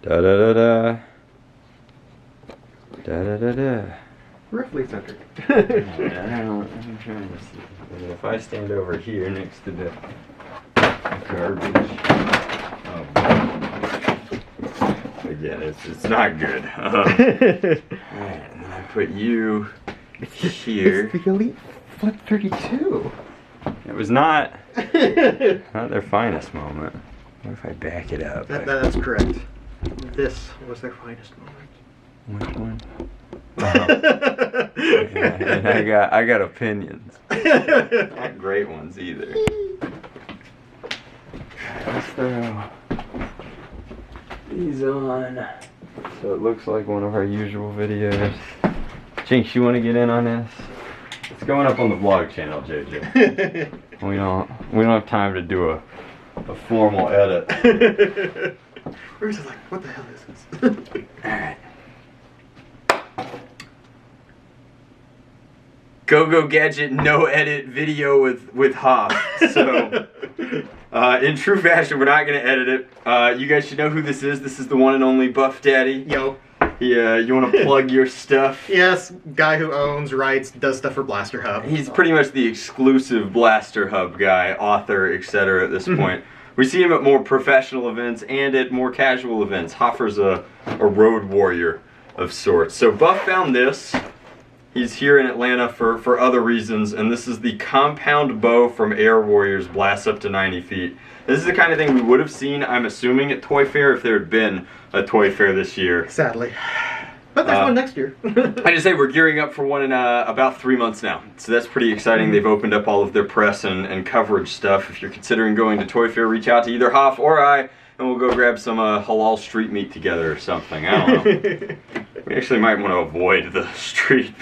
Da da da da. Da da da da. Roughly centered. I'm trying to see. If I stand over here next to the garbage. Oh. Again, it's not good. Alright, and then I put you here. It's the Elite Flip 32. It was not their finest moment. What if I back it up? That's correct. This was their finest moment. Which one? And I got opinions. Not great ones either. Let's throw these on. So it looks like one of our usual videos. Jinx, you want to get in on this? It's going up on the vlog channel, JJ. we don't have time to do a formal edit. We're just like, what the hell is this? Alright. Go Gadget no edit video with Hoff. So in true fashion, we're not gonna edit it. You guys should know who this is. This is the one and only Buff Daddy. Yo. Yeah, you want to plug your stuff? Yes, guy who owns, writes, does stuff for BlasterHoff. He's pretty much the exclusive BlasterHoff guy, author, etc. at this point. We see him at more professional events and at more casual events. Hoffer's a road warrior of sorts. So Buff found this. He's here in Atlanta for other reasons, and this is the compound bow from Air Warriors, blasts up to 90 feet. This is the kind of thing we would have seen, I'm assuming, at Toy Fair if there had been a Toy Fair this year. Sadly. But there's one next year. I just say we're gearing up for one in about 3 months now. So that's pretty exciting. They've opened up all of their press and coverage stuff. If you're considering going to Toy Fair, reach out to either Hoff or I, and we'll go grab some halal street meat together or something. I don't know. We actually might want to avoid the street.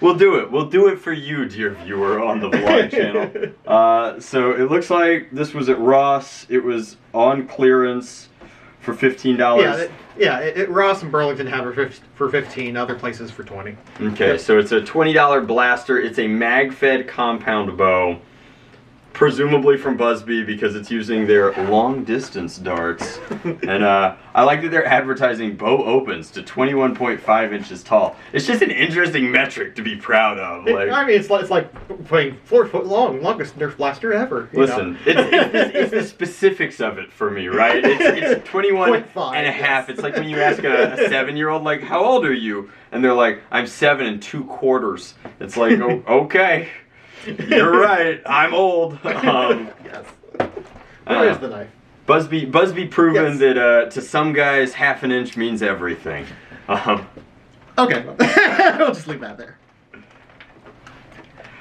We'll do it. We'll do it for you, dear viewer, on the vlog channel. So it looks like this was at Ross. It was on clearance for $15. Ross and Burlington have it for $15. Other places for $20. Okay, so it's a $20 blaster. It's a mag-fed compound bow. Presumably from Busby because it's using their long-distance darts. And I like that they're advertising bow opens to 21.5 inches tall. It's just an interesting metric to be proud of. Like, I mean, it's like playing 4 foot long, longest Nerf blaster ever. Listen, it's the specifics of it for me, right? It's 21 and a half. Yes. It's like when you ask a 7-year-old, like, how old are you? And they're like, I'm 7 2/4. It's like, oh, okay. You're right. I'm old. Yes. Where is the knife? Busby proven that to some guys, half an inch means everything. Okay, we'll just leave that there.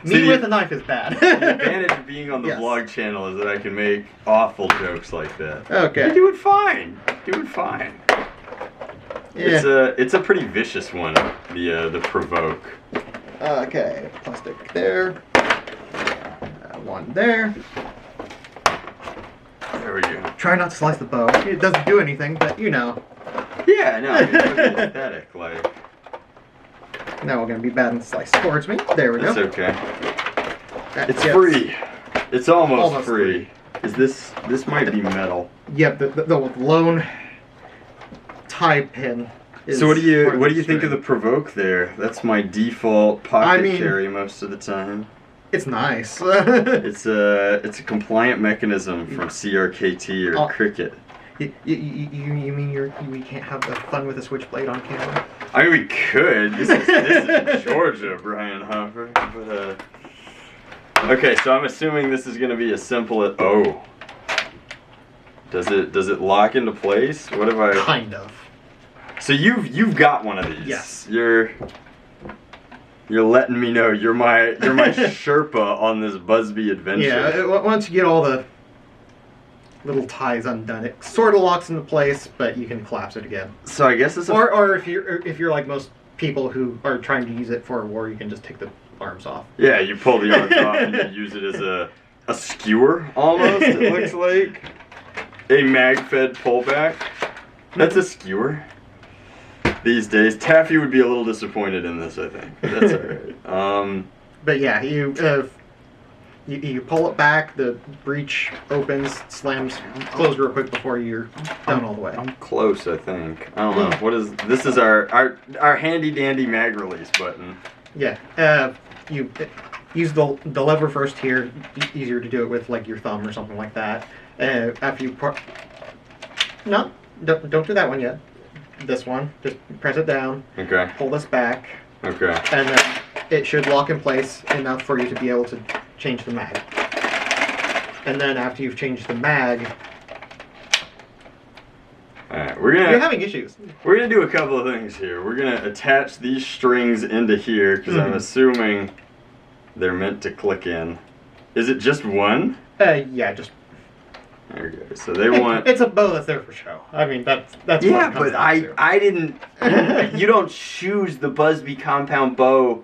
Me with a knife is bad. The advantage of being on the vlog channel is that I can make awful jokes like that. Okay. You're doing fine. Doing fine. Yeah. It's a pretty vicious one. The provoke. Okay, plastic there. One there. There we go. Try not to slice the bow. It doesn't do anything, but you know. Yeah, no, it's aesthetic, like. Now we're gonna be bad and slice towards me. There we go. It's okay. It's free. It's almost free. Is this might be metal? Yep, the lone tie pin. So what do you think of the provoke there? That's my default pocket carry most of the time. It's nice. It's a compliant mechanism from CRKT or Cricket. You mean we can't have the fun with a switchblade on camera? I mean, we could. This is Georgia, Brian Hoffer. But okay, so I'm assuming this is going to be as simple as Does it lock into place? What have I? Kind of. So you've got one of these. Yes. You're letting me know you're my Sherpa on this Busby adventure. Yeah. Once you get all the little ties undone, it sort of locks into place, but you can collapse it again. So I guess it's or if you're like most people who are trying to use it for a war, you can just take the arms off. Yeah, you pull the arms off and you use it as a skewer almost. It looks like a mag-fed pullback. That's a skewer. These days, Taffy would be a little disappointed in this, I think. But that's alright. But yeah, you You pull it back, the breech opens, slams closed real quick before you're done all the way. I'm close, I think. I don't know. What is this? Is our handy dandy mag release button. Yeah. You use the lever first here. Easier to do it with like your thumb or something like that. After you no, don't do that one yet. This one, just press it down. Okay. Pull this back. Okay. And then it should lock in place enough for you to be able to change the mag. And then after you've changed the mag, alright, you're having issues. We're gonna do a couple of things here. We're gonna attach these strings into here because I'm assuming they're meant to click in. Is it just one? Yeah, just. Okay, so they want. It's a bow that's there for show. I mean, that's yeah, what it comes but down to. I didn't. You don't choose the Busby compound bow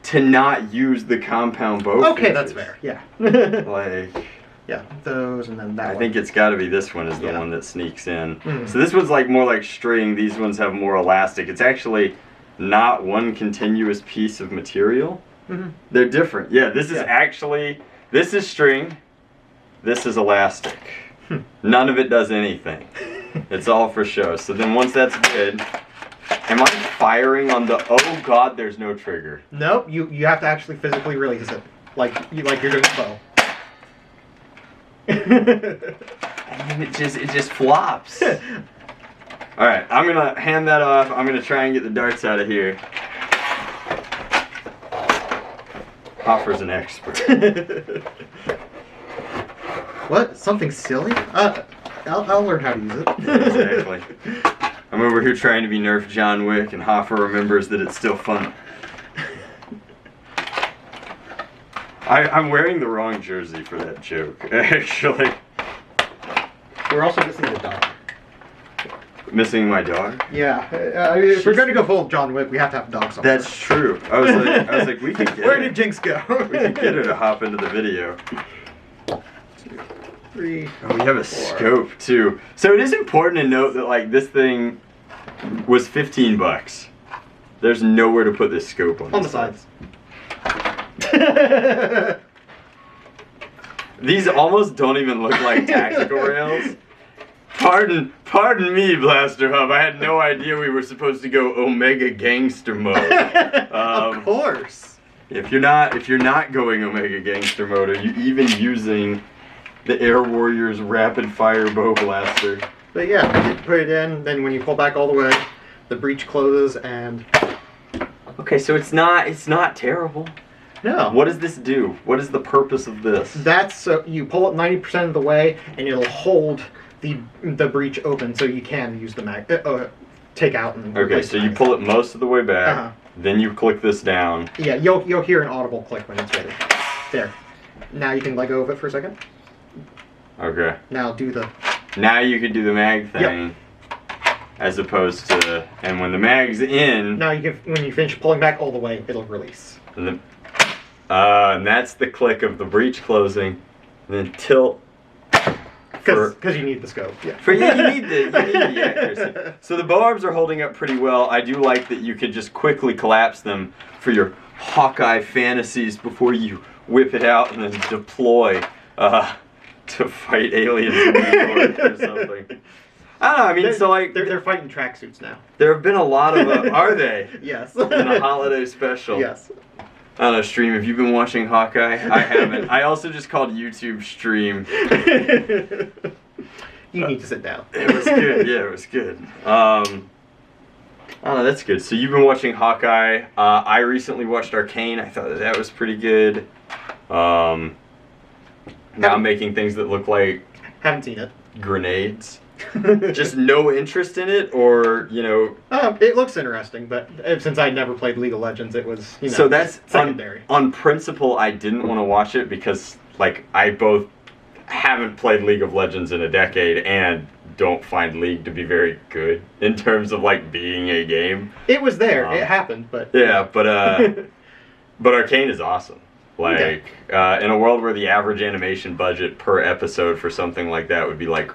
to not use the compound bow. Okay, features. that's fair. Yeah. Like. Yeah, those and then that I one. think it's got to be this one is the Yeah. one that sneaks in. Mm. So this one's like more like string. These ones have more elastic. It's actually not one continuous piece of material. Mm-hmm. They're different. Yeah, this is actually, this is string. This is elastic. None of it does anything. It's all for show. So then once that's good, am I firing on the, oh god, there's no trigger. Nope, you have to actually physically release it. Like you're doing a bow. And it just flops. Alright, I'm gonna hand that off. I'm gonna try and get the darts out of here. Hoffer's an expert. What? Something silly? I'll learn how to use it. Exactly. I'm over here trying to be Nerf John Wick, and Hoffer remembers that it's still fun. I'm wearing the wrong jersey for that joke, actually. We're also missing the dog. Missing my dog? Yeah, if we're gonna go full John Wick, we have to have a dog somewhere. That's true. I was like, we could get Where her. did Jinx go? We could get her to hop into the video. 2, 3. Oh, we have a scope too. So it is important to note that like this thing was $15. There's nowhere to put this scope on. On the sides. These almost don't even look like tactical rails. Pardon me, BlasterHoff. I had no idea we were supposed to go Omega Gangster mode. Of course. If you're not going Omega Gangster mode, are you even using the Air Warriors Rapid Fire Bow Blaster? But yeah, you put it in, then when you pull back all the way, the breech closes and... Okay, so it's not terrible. No. What does this do? What is the purpose of this? That's so you pull it 90% of the way, and it'll hold the breech open, so you can use the mag. Take out and. Okay, so you pull it most of the way back, then you click this down. Yeah, you'll hear an audible click when it's ready. There. Now you can let go of it for a second. Okay. Now do the. Now you could do the mag thing, as opposed to, and when the mag's in. Now you can, when you finish pulling back all the way, it'll release. And that's the click of the breech closing, and then tilt. Because you need the scope. Yeah. You need the accuracy. So the bow arms are holding up pretty well. I do like that you could just quickly collapse them for your Hawkeye fantasies before you whip it out and then deploy to fight aliens in New York or something. I don't know. I mean, so like they're fighting tracksuits now. There have been a lot of are they? Yes. In a holiday special. Yes. I don't know, Stream, have you been watching Hawkeye? I haven't. I also just called YouTube Stream. You need to sit down. It was good. Yeah, it was good. I don't know, that's good. So you've been watching Hawkeye. I recently watched Arcane. I thought that was pretty good. Now I'm making things that look like... Haven't seen it. Grenades. Just no interest in it, or it looks interesting, but since I never played League of Legends, it was so that's secondary. On principle, I didn't want to watch it because like I both haven't played League of Legends in a decade and don't find League to be very good in terms of like being a game. It was there, it happened, but yeah, but Arcane is awesome. Like in a world where the average animation budget per episode for something like that would be like,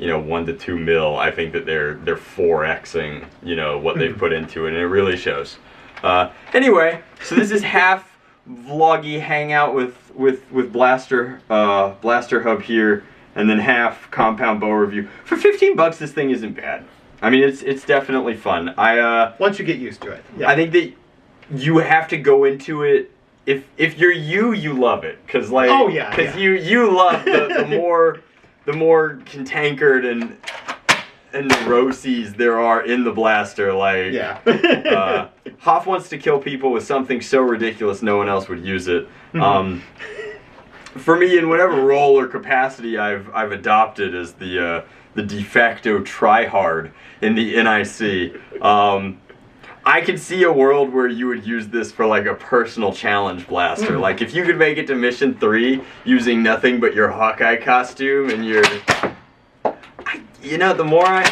1 to 2 mil. I think that they're 4xing, what they've put into it, and it really shows. Anyway, so this is half vloggy hangout with Blaster Hub here, and then half compound bow review. For $15, this thing isn't bad. I mean, it's definitely fun. Once you get used to it. Yeah. I think that you have to go into it. If you're you love it, because like, oh yeah, because you love the more cantankered and neuroses there are in the blaster. Like, yeah. Hoff wants to kill people with something so ridiculous no one else would use it. For me, in whatever role or capacity I've adopted as the de facto tryhard in the NIC. I could see a world where you would use this for like a personal challenge blaster. Like if you could make it to mission 3 using nothing but your Hawkeye costume and your... you know, the more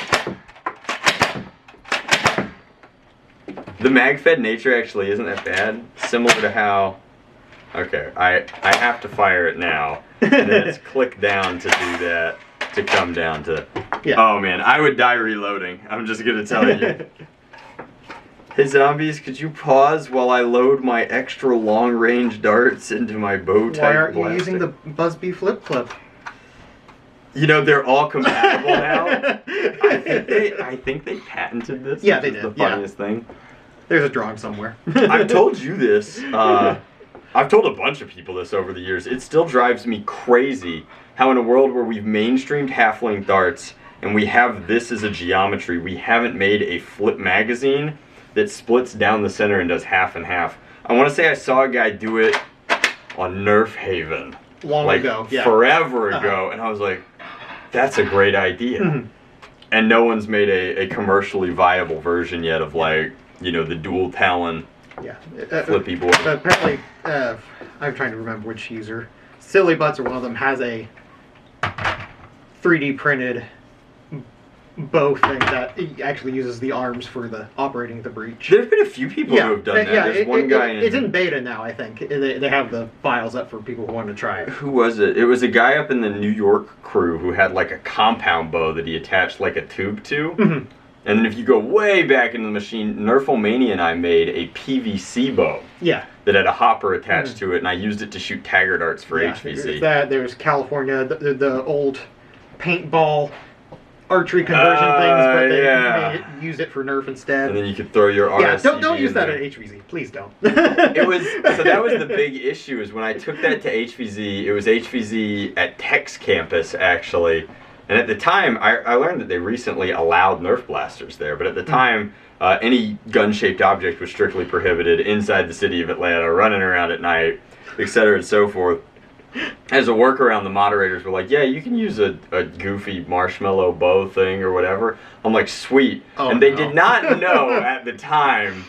the mag-fed nature actually isn't that bad. Similar to how... Okay, I have to fire it now. And then it's click down to do that, to come down to... Yeah. Oh man, I would die reloading. I'm just gonna tell you. Hey zombies, could you pause while I load my extra long-range darts into my bow type Why aren't you blaster? using the Busby flip clip? You know, they're all compatible now. I think they patented this. Yeah, which they is did. The funniest thing. There's a drawing somewhere. I've told you this. I've told a bunch of people this over the years. It still drives me crazy how in a world where we've mainstreamed halfling darts and we have this as a geometry, we haven't made a flip magazine that splits down the center and does half and half. I want to say I saw a guy do it on Nerf Haven. Long ago, yeah. Forever ago, and I was like, that's a great idea. And no one's made a commercially viable version yet of like, you know, the dual talon flippy board. Apparently, I'm trying to remember which user. Silly Butts or one of them has a 3D printed bow thing that actually uses the arms for the operating the breech. There've been a few people who have done that. Yeah, There's one guy it's in beta now, I think. They have the files up for people who want to try it. Who was it? It was a guy up in the New York crew who had like a compound bow that he attached like a tube to. And then if you go way back into the machine, Nerfomania and I made a PVC bow. Yeah. That had a hopper attached to it, and I used it to shoot Taggart darts for HVC. There's California, the old paintball archery conversion things, but they use it for Nerf instead. And then you could throw your RSCD. Yeah, don't use that at HVZ. Please don't. It was so that was the big issue is when I took that to HVZ. It was HVZ at Tech's campus actually, and at the time I learned that they recently allowed Nerf blasters there. But at the time, any gun-shaped object was strictly prohibited inside the city of Atlanta, running around at night, etc. and so forth. As a workaround, the moderators were like, yeah, you can use a goofy marshmallow bow thing or whatever. I'm like, sweet. And they did not know at the time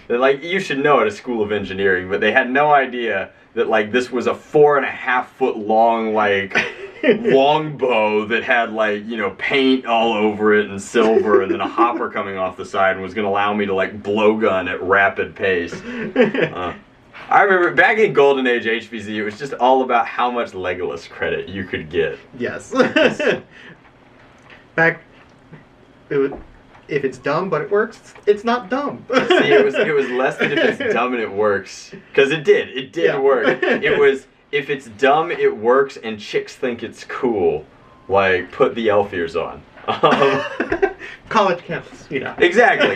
that, like, you should know at a school of engineering, but they had no idea that, like, this was a 4.5 foot long, like, long bow that had, like, you know, paint all over it and silver and then a hopper coming off the side and was going to allow me to, like, blowgun at rapid pace. I remember back in Golden Age HVZ, it was just all about how much Legolas credit you could get. Yes. If it's dumb but it works, it's not dumb. See, it was less than if it's dumb and it works, because it did work. It was if it's dumb it works and chicks think it's cool, like put the elf ears on. College campus, you know. Exactly.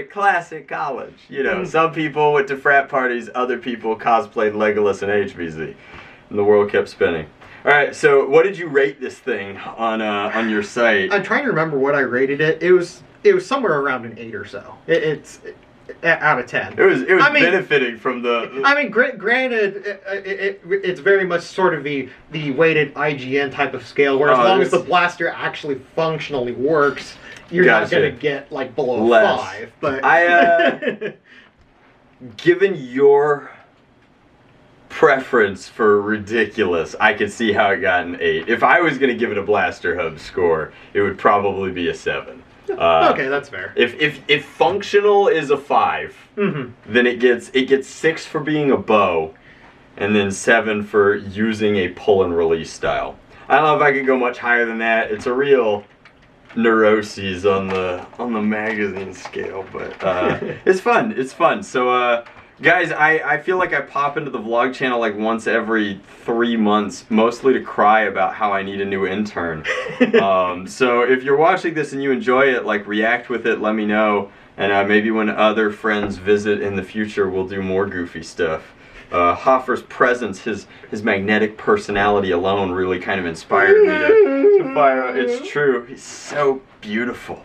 Classic college. You know, some people went to frat parties, other people cosplayed Legolas and HVZ. And the world kept spinning. Alright, so what did you rate this thing on your site? I'm trying to remember what I rated it. It was somewhere around an 8 or so. It's out of 10. It was benefiting from the... I mean, granted, it's very much sort of the weighted IGN type of scale, where as long as the blaster actually functionally works, you're not going to get, like, below a 5. But given your preference for ridiculous, I could see how it got an 8. If I was going to give it a Blaster Hub score, it would probably be a 7. Okay, that's fair. If functional is a 5, then it gets 6 for being a bow, and then 7 for using a pull and release style. I don't know if I could go much higher than that. It's a real neuroses on the magazine scale, but it's fun. It's fun. So Guys, I feel like I pop into the vlog channel like once every 3 months, mostly to cry about how I need a new intern. So if you're watching this and you enjoy it, like react with it, let me know. And maybe when other friends visit in the future, we'll do more goofy stuff. Hoffer's presence, his magnetic personality alone really kind of inspired me to fire. It's true. He's so beautiful.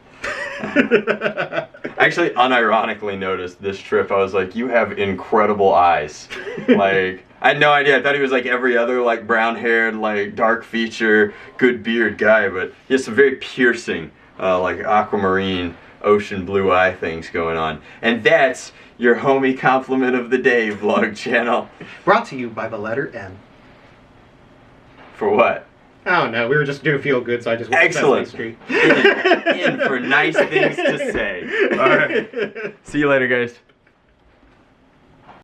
I actually unironically noticed this trip. I was like, you have incredible eyes. Like, I had no idea. I thought he was like every other like brown-haired, like dark feature, good beard guy, but he has some very piercing, like aquamarine, ocean blue eye things going on. And that's your homie compliment of the day, vlog channel. Brought to you by the letter N. For what? I don't know. We were just doing feel good, so I just went to Excellent. Sesame Street. In for nice things to say. All right. See you later, guys.